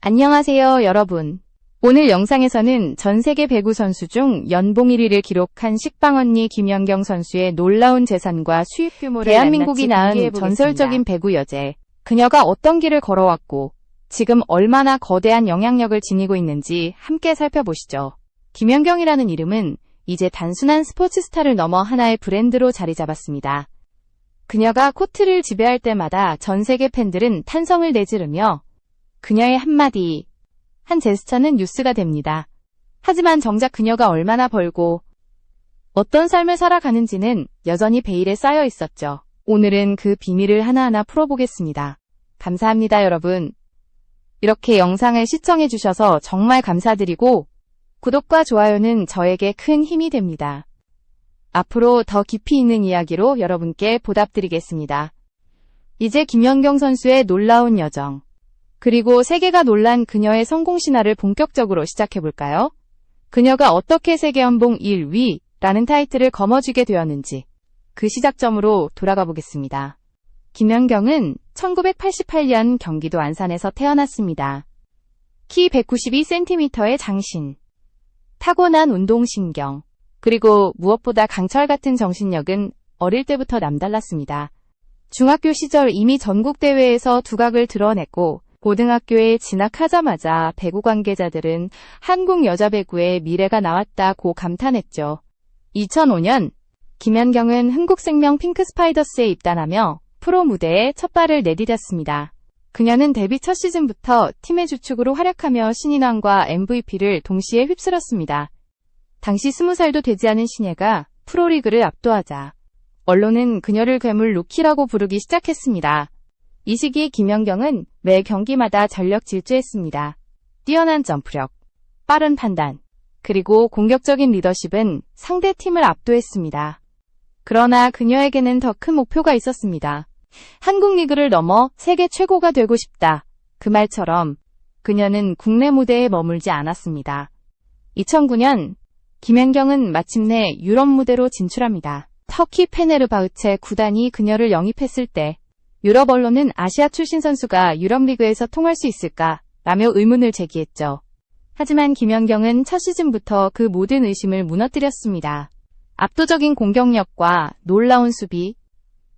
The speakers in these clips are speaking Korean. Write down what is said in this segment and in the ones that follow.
안녕하세요, 여러분. 오늘 영상에서는 전 세계 배구 선수 중 연봉 1위를 기록한 식빵 언니 김연경 선수의 놀라운 재산과 수입 규모를 대한민국이 낳은 전설적인 배구 여제, 그녀가 어떤 길을 걸어왔고 지금 얼마나 거대한 영향력을 지니고 있는지 함께 살펴보시죠. 김연경이라는 이름은 이제 단순한 스포츠 스타를 넘어 하나의 브랜드로 자리 잡았습니다. 그녀가 코트를 지배할 때마다 전 세계 팬들은 탄성을 내지르며 그녀의 한마디, 한 제스처는 뉴스가 됩니다. 하지만 정작 그녀가 얼마나 벌고 어떤 삶을 살아가는지는 여전히 베일에 쌓여 있었죠. 오늘은 그 비밀을 하나하나 풀어보겠습니다. 감사합니다, 여러분. 이렇게 영상을 시청해주셔서 정말 감사드리고 구독과 좋아요는 저에게 큰 힘이 됩니다. 앞으로 더 깊이 있는 이야기로 여러분께 보답드리겠습니다. 이제 김연경 선수의 놀라운 여정, 그리고 세계가 놀란 그녀의 성공 신화를 본격적으로 시작해볼까요? 그녀가 어떻게 세계 연봉 1위라는 타이틀을 거머쥐게 되었는지 그 시작점으로 돌아가 보겠습니다. 김연경은 1988년 경기도 안산에서 태어났습니다. 키 192cm의 장신, 타고난 운동신경, 그리고 무엇보다 강철 같은 정신력은 어릴 때부터 남달랐습니다. 중학교 시절 이미 전국대회에서 두각을 드러냈고 고등학교에 진학하자마자 배구 관계자들은 한국 여자 배구의 미래가 나왔다고 감탄했죠. 2005년 김연경은 흥국생명 핑크스파이더스에 입단하며 프로 무대에 첫 발을 내디뎠습니다. 그녀는 데뷔 첫 시즌부터 팀의 주축으로 활약하며 신인왕과 MVP를 동시에 휩쓸었습니다. 당시 20살도 되지 않은 신예가 프로리그를 압도하자 언론은 그녀를 괴물 루키라고 부르기 시작했습니다. 이 시기 김연경은 매 경기마다 전력 질주했습니다. 뛰어난 점프력, 빠른 판단, 그리고 공격적인 리더십은 상대 팀을 압도했습니다. 그러나 그녀에게는 더 큰 목표가 있었습니다. 한국 리그를 넘어 세계 최고가 되고 싶다. 그 말처럼 그녀는 국내 무대에 머물지 않았습니다. 2009년 김연경은 마침내 유럽 무대로 진출합니다. 터키 페네르바흐체 구단이 그녀를 영입했을 때 유럽 언론은 아시아 출신 선수가 유럽 리그에서 통할 수 있을까? 라며 의문을 제기했죠. 하지만 김연경은 첫 시즌부터 그 모든 의심을 무너뜨렸습니다. 압도적인 공격력과 놀라운 수비,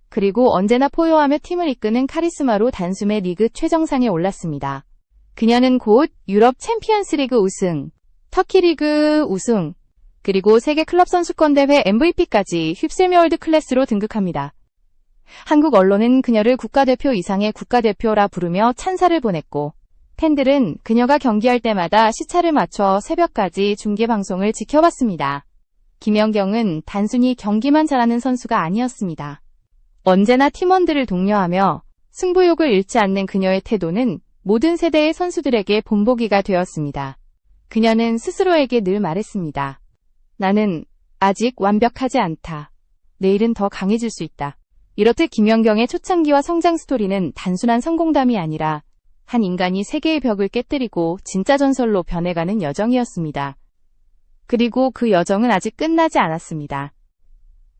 그리고 언제나 포효하며 팀을 이끄는 카리스마로 단숨에 리그 최정상에 올랐습니다. 그녀는 곧 유럽 챔피언스 리그 우승, 터키 리그 우승, 그리고 세계 클럽 선수권 대회 MVP까지 휩쓸며 월드 클래스로 등극합니다. 한국 언론은 그녀를 국가대표 이상의 국가대표라 부르며 찬사를 보냈고 팬들은 그녀가 경기할 때마다 시차를 맞춰 새벽까지 중계방송을 지켜봤습니다. 김연경은 단순히 경기만 잘하는 선수가 아니었습니다. 언제나 팀원들을 독려하며 승부욕을 잃지 않는 그녀의 태도는 모든 세대의 선수들에게 본보기가 되었습니다. 그녀는 스스로에게 늘 말했습니다. 나는 아직 완벽하지 않다. 내일은 더 강해질 수 있다. 이렇듯 김연경의 초창기와 성장 스토리는 단순한 성공담이 아니라 한 인간이 세계의 벽을 깨뜨리고 진짜 전설로 변해가는 여정이었습니다. 그리고 그 여정은 아직 끝나지 않았습니다.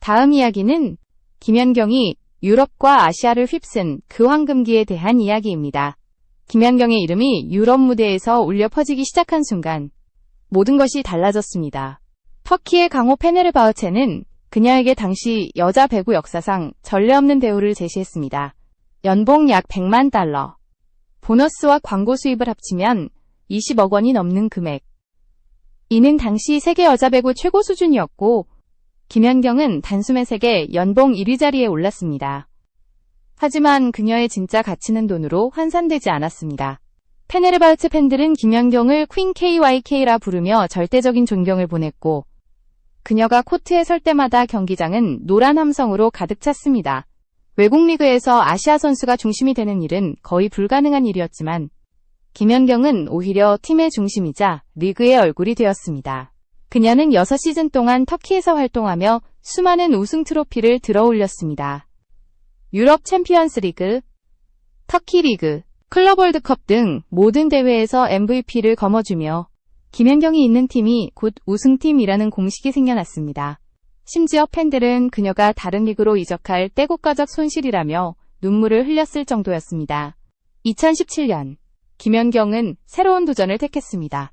다음 이야기는 김연경이 유럽과 아시아를 휩쓴 그 황금기에 대한 이야기입니다. 김연경의 이름이 유럽 무대에서 울려 퍼지기 시작한 순간 모든 것이 달라졌습니다. 터키의 강호 페네르바흐체는 그녀에게 당시 여자 배구 역사상 전례 없는 대우를 제시했습니다. 연봉 약 100만 달러, 보너스와 광고 수입을 합치면 20억 원이 넘는 금액. 이는 당시 세계 여자 배구 최고 수준이었고 김연경은 단숨에 세계 연봉 1위 자리에 올랐습니다. 하지만 그녀의 진짜 가치는 돈으로 환산되지 않았습니다. 페네르바흐체 팬들은 김연경을 퀸 KYK라 부르며 절대적인 존경을 보냈고 그녀가 코트에 설 때마다 경기장은 노란 함성으로 가득 찼습니다. 외국 리그에서 아시아 선수가 중심이 되는 일은 거의 불가능한 일이었지만 김연경은 오히려 팀의 중심이자 리그의 얼굴이 되었습니다. 그녀는 6시즌 동안 터키에서 활동하며 수많은 우승 트로피를 들어올렸습니다. 유럽 챔피언스 리그, 터키 리그, 클럽 월드컵 등 모든 대회에서 MVP를 거머쥐며 김연경이 있는 팀이 곧 우승팀이라는 공식이 생겨났습니다. 심지어 팬들은 그녀가 다른 리그로 이적할 떼국가적 손실이라며 눈물을 흘렸을 정도였습니다. 2017년 김연경은 새로운 도전을 택했습니다.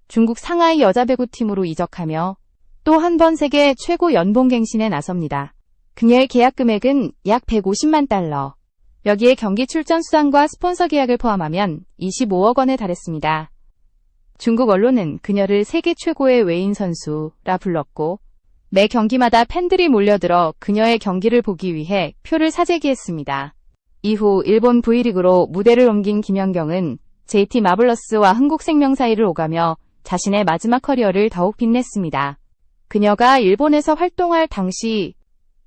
중국 상하이 여자배구팀으로 이적하며 또 한 번 세계 최고 연봉 갱신에 나섭니다. 그녀의 계약 금액은 약 150만 달러. 여기에 경기 출전 수당과 스폰서 계약을 포함하면 25억 원에 달했습니다. 중국 언론은 그녀를 세계 최고의 외인 선수라 불렀고 매 경기마다 팬들이 몰려들어 그녀의 경기를 보기 위해 표를 사재기했습니다. 이후 일본 V리그로 무대를 옮긴 김연경은 JT 마블러스와 흥국생명 사이를 오가며 자신의 마지막 커리어를 더욱 빛냈습니다. 그녀가 일본에서 활동할 당시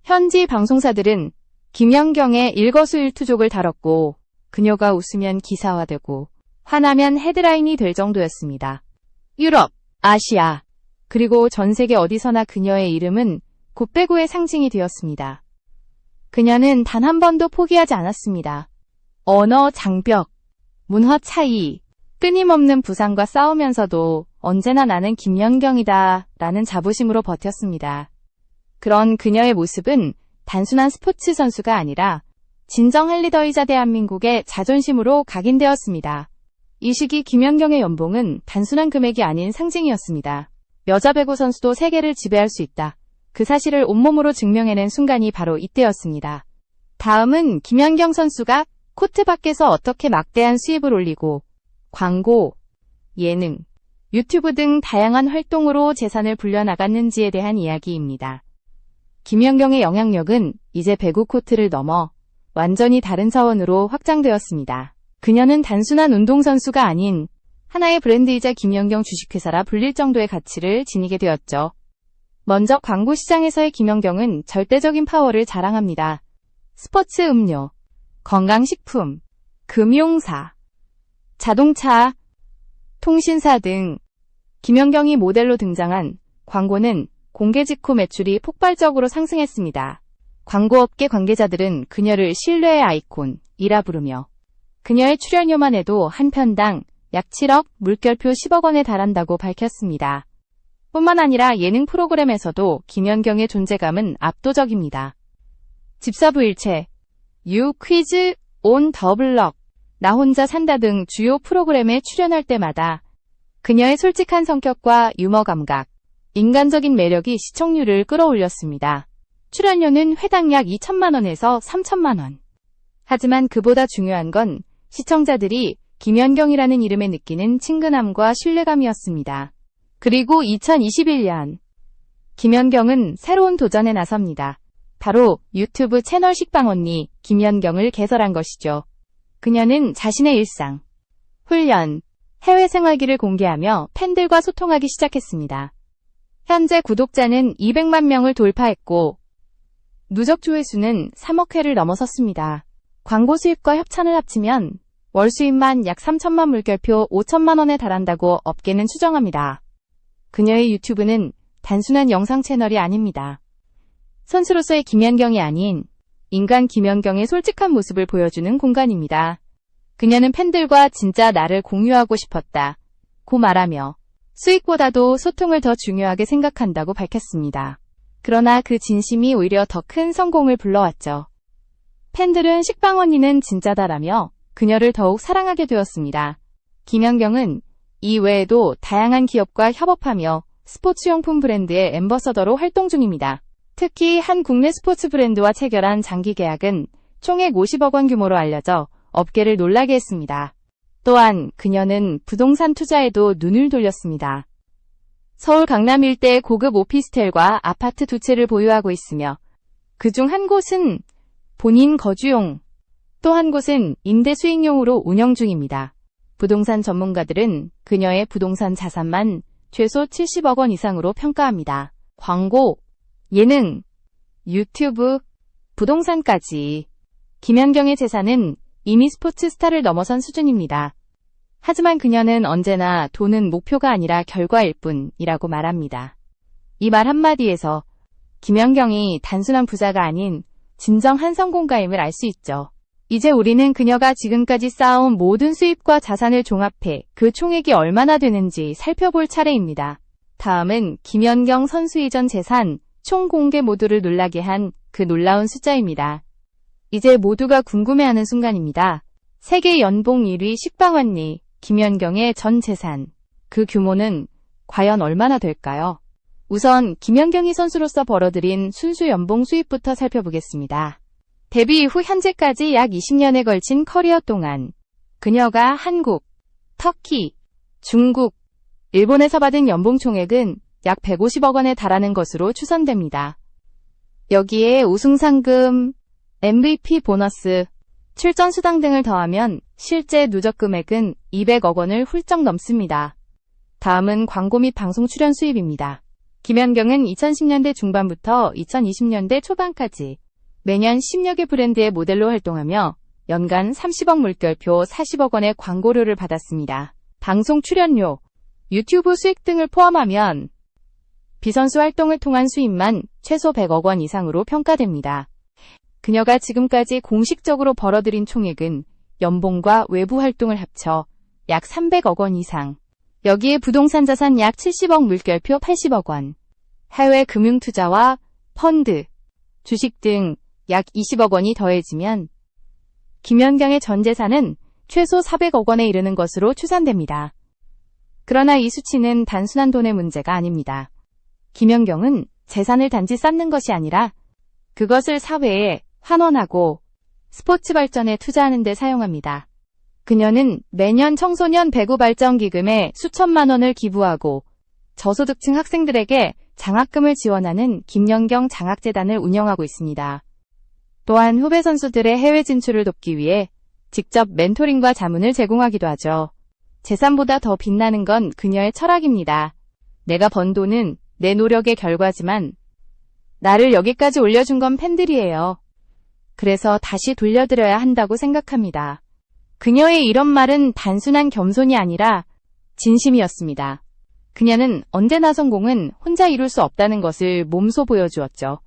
현지 방송사들은 김연경의 일거수일투족을 다뤘고 그녀가 웃으면 기사화되고 화나면 헤드라인이 될 정도였습니다. 유럽, 아시아, 그리고 전 세계 어디서나 그녀의 이름은 굿배구의 상징이 되었습니다. 그녀는 단 한 번도 포기하지 않았습니다. 언어 장벽, 문화 차이, 끊임없는 부상과 싸우면서도 언제나 나는 김연경이다 라는 자부심으로 버텼습니다. 그런 그녀의 모습은 단순한 스포츠 선수가 아니라 진정한 리더이자 대한민국의 자존심으로 각인되었습니다. 이 시기 김연경의 연봉은 단순한 금액이 아닌 상징이었습니다. 여자 배구 선수도 세계를 지배할 수 있다. 그 사실을 온몸으로 증명해낸 순간이 바로 이때였습니다. 다음은 김연경 선수가 코트 밖에서 어떻게 막대한 수입을 올리고 광고, 예능, 유튜브 등 다양한 활동으로 재산을 불려나갔는지에 대한 이야기입니다. 김연경의 영향력은 이제 배구 코트를 넘어 완전히 다른 차원으로 확장되었습니다. 그녀는 단순한 운동선수가 아닌 하나의 브랜드이자 김연경 주식회사라 불릴 정도의 가치를 지니게 되었죠. 먼저 광고 시장에서의 김연경은 절대적인 파워를 자랑합니다. 스포츠 음료, 건강식품, 금융사, 자동차, 통신사 등 김연경이 모델로 등장한 광고는 공개 직후 매출이 폭발적으로 상승했습니다. 광고업계 관계자들은 그녀를 신뢰의 아이콘이라 부르며 그녀의 출연료만 해도 한 편당 약 7억, 물결표 10억 원에 달한다고 밝혔습니다. 뿐만 아니라 예능 프로그램에서도 김연경의 존재감은 압도적입니다. 집사부일체, 유 퀴즈, 온 더 블럭, 나 혼자 산다 등 주요 프로그램에 출연할 때마다 그녀의 솔직한 성격과 유머 감각, 인간적인 매력이 시청률을 끌어올렸습니다. 출연료는 회당 약 2천만 원에서 3천만 원. 하지만 그보다 중요한 건 시청자들이 김연경이라는 이름에 느끼는 친근함과 신뢰감이었습니다. 그리고 2021년 김연경은 새로운 도전에 나섭니다. 바로 유튜브 채널 식빵언니 김연경을 개설한 것이죠. 그녀는 자신의 일상, 훈련, 해외 생활기를 공개하며 팬들과 소통하기 시작했습니다. 현재 구독자는 200만 명을 돌파했고 누적 조회수는 3억 회를 넘어섰습니다. 광고 수입과 협찬을 합치면 월 수입만 약 3천만 물결표 5천만 원에 달한다고 업계는 추정합니다. 그녀의 유튜브는 단순한 영상 채널이 아닙니다. 선수로서의 김연경이 아닌 인간 김연경의 솔직한 모습을 보여주는 공간입니다. 그녀는 팬들과 진짜 나를 공유하고 싶었다 고 말하며 수익보다도 소통을 더 중요하게 생각한다고 밝혔습니다. 그러나 그 진심이 오히려 더 큰 성공을 불러왔죠. 팬들은 식빵언니는 진짜다라며 그녀를 더욱 사랑하게 되었습니다. 김연경은 이 외에도 다양한 기업과 협업하며 스포츠용품 브랜드의 앰버서더로 활동 중입니다. 특히 한 국내 스포츠 브랜드와 체결한 장기 계약은 총액 50억 원 규모로 알려져 업계를 놀라게 했습니다. 또한 그녀는 부동산 투자에도 눈을 돌렸습니다. 서울 강남 일대의 고급 오피스텔과 아파트 2채를 보유하고 있으며 그중 한 곳은 본인 거주용, 또 한 곳은 임대 수익용으로 운영 중입니다. 부동산 전문가들은 그녀의 부동산 자산만 최소 70억 원 이상으로 평가합니다. 광고, 예능, 유튜브, 부동산까지 김연경의 재산은 이미 스포츠 스타를 넘어선 수준입니다. 하지만 그녀는 언제나 돈은 목표가 아니라 결과일 뿐이라고 말합니다. 이 말 한마디에서 김연경이 단순한 부자가 아닌 진정한 성공가임을 알 수 있죠. 이제 우리는 그녀가 지금까지 쌓아온 모든 수입과 자산을 종합해 그 총액이 얼마나 되는지 살펴볼 차례입니다. 다음은 김연경 선수 이전 재산 총 공개 모두를 놀라게 한 그 놀라운 숫자입니다. 이제 모두가 궁금해하는 순간입니다. 세계 연봉 1위 식빵언니 김연경의 전 재산. 그 규모는 과연 얼마나 될까요? 우선 김연경이 선수로서 벌어들인 순수 연봉 수입부터 살펴보겠습니다. 데뷔 이후 현재까지 약 20년에 걸친 커리어 동안 그녀가 한국, 터키, 중국, 일본에서 받은 연봉 총액은 약 150억 원에 달하는 것으로 추산됩니다. 여기에 우승상금, MVP 보너스, 출전 수당 등을 더하면 실제 누적 금액은 200억 원을 훌쩍 넘습니다. 다음은 광고 및 방송 출연 수입입니다. 김연경은 2010년대 중반부터 2020년대 초반까지 매년 10여 개 브랜드의 모델로 활동하며 연간 30억 물결표 40억 원의 광고료를 받았습니다. 방송 출연료, 유튜브 수익 등을 포함하면 비선수 활동을 통한 수입만 최소 100억 원 이상으로 평가됩니다. 그녀가 지금까지 공식적으로 벌어들인 총액은 연봉과 외부 활동을 합쳐 약 300억 원 이상. 여기에 부동산 자산 약 70억 물결표 80억 원, 해외 금융투자와 펀드, 주식 등 약 20억 원이 더해지면 김연경의 전 재산은 최소 400억 원에 이르는 것으로 추산됩니다. 그러나 이 수치는 단순한 돈의 문제가 아닙니다. 김연경은 재산을 단지 쌓는 것이 아니라 그것을 사회에 환원하고 스포츠 발전에 투자하는 데 사용합니다. 그녀는 매년 청소년 배구 발전 기금에 수천만 원을 기부하고 저소득층 학생들에게 장학금을 지원하는 김연경 장학재단을 운영하고 있습니다. 또한 후배 선수들의 해외 진출을 돕기 위해 직접 멘토링과 자문을 제공하기도 하죠. 재산보다 더 빛나는 건 그녀의 철학입니다. 내가 번 돈은 내 노력의 결과지만 나를 여기까지 올려준 건 팬들이에요. 그래서 다시 돌려드려야 한다고 생각합니다. 그녀의 이런 말은 단순한 겸손이 아니라 진심이었습니다. 그녀는 언제나 성공은 혼자 이룰 수 없다는 것을 몸소 보여주었죠.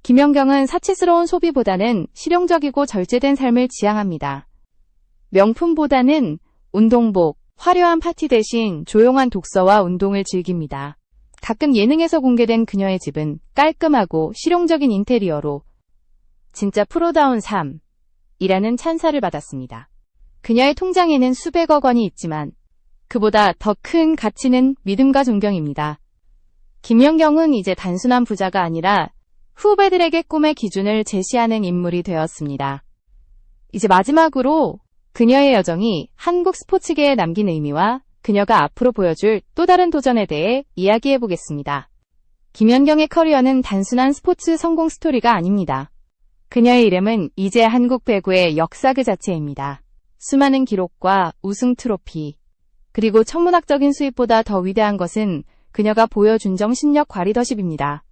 김연경은 사치스러운 소비보다는 실용적이고 절제된 삶을 지향합니다. 명품보다는 운동복, 화려한 파티 대신 조용한 독서와 운동을 즐깁니다. 가끔 예능에서 공개된 그녀의 집은 깔끔하고 실용적인 인테리어로 진짜 프로다운 삶이라는 찬사를 받았습니다. 그녀의 통장에는 수백억 원이 있지만 그보다 더 큰 가치는 믿음과 존경입니다. 김연경은 이제 단순한 부자가 아니라 후배들에게 꿈의 기준을 제시하는 인물이 되었습니다. 이제 마지막으로 그녀의 여정이 한국 스포츠계에 남긴 의미와 그녀가 앞으로 보여줄 또 다른 도전에 대해 이야기해보겠습니다. 김연경의 커리어는 단순한 스포츠 성공 스토리가 아닙니다. 그녀의 이름은 이제 한국 배구의 역사 그 자체입니다. 수많은 기록과 우승 트로피, 그리고 천문학적인 수입보다 더 위대한 것은 그녀가 보여준 정신력 과리더십입니다.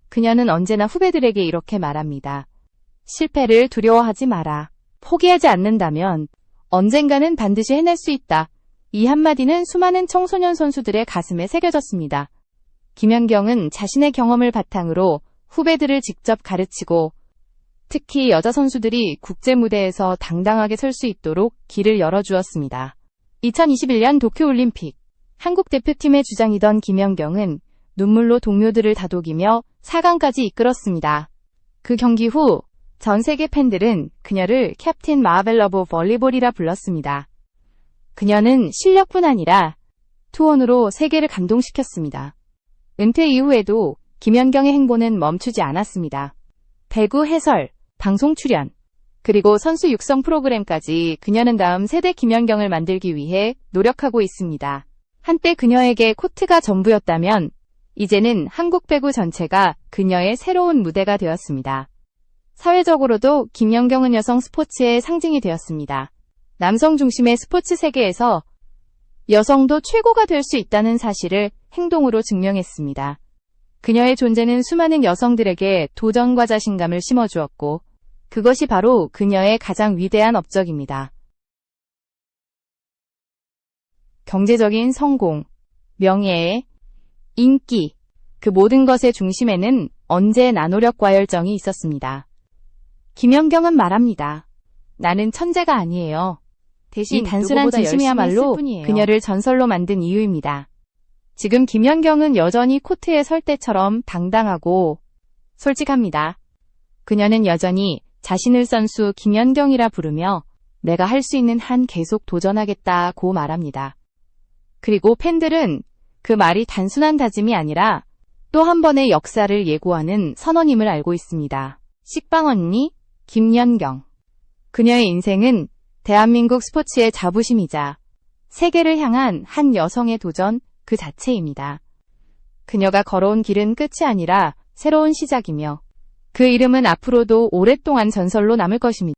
그녀는 언제나 후배들에게 이렇게 말합니다. 실패를 두려워하지 마라. 포기하지 않는다면 언젠가는 반드시 해낼 수 있다. 이 한마디는 수많은 청소년 선수들의 가슴에 새겨졌습니다. 김연경은 자신의 경험을 바탕으로 후배들을 직접 가르치고 특히 여자 선수들이 국제 무대에서 당당하게 설 수 있도록 길을 열어주었습니다. 2021년 도쿄올림픽 한국 대표팀의 주장이던 김연경은 눈물로 동료들을 다독이며 4강까지 이끌었습니다. 그 경기 후 전 세계 팬들은 그녀를 캡틴 마벨 오브 볼리볼이라 불렀습니다. 그녀는 실력뿐 아니라 투혼으로 세계를 감동시켰습니다. 은퇴 이후에도 김연경의 행보는 멈추지 않았습니다. 배구 해설, 방송 출연, 그리고 선수 육성 프로그램까지 그녀는 다음 세대 김연경을 만들기 위해 노력하고 있습니다. 한때 그녀에게 코트가 전부였다면 이제는 한국 배구 전체가 그녀의 새로운 무대가 되었습니다. 사회적으로도 김연경은 여성 스포츠의 상징이 되었습니다. 남성 중심의 스포츠 세계에서 여성도 최고가 될 수 있다는 사실을 행동으로 증명했습니다. 그녀의 존재는 수많은 여성들에게 도전과 자신감을 심어주었고 그것이 바로 그녀의 가장 위대한 업적입니다. 경제적인 성공, 명예, 인기, 그 모든 것의 중심에는 언제나 노력과 열정이 있었습니다. 김연경은 말합니다. 나는 천재가 아니에요. 대신 이 단순한 진심이야말로 그녀를 전설로 만든 이유입니다. 지금 김연경은 여전히 코트에 설 때처럼 당당하고 솔직합니다. 그녀는 여전히 자신을 선수 김연경이라 부르며 내가 할 수 있는 한 계속 도전하겠다고 말합니다. 그리고 팬들은 그 말이 단순한 다짐이 아니라 또 한 번의 역사를 예고하는 선언임을 알고 있습니다. 식빵 언니, 김연경. 그녀의 인생은 대한민국 스포츠의 자부심이자 세계를 향한 한 여성의 도전 그 자체입니다. 그녀가 걸어온 길은 끝이 아니라 새로운 시작이며 그 이름은 앞으로도 오랫동안 전설로 남을 것입니다.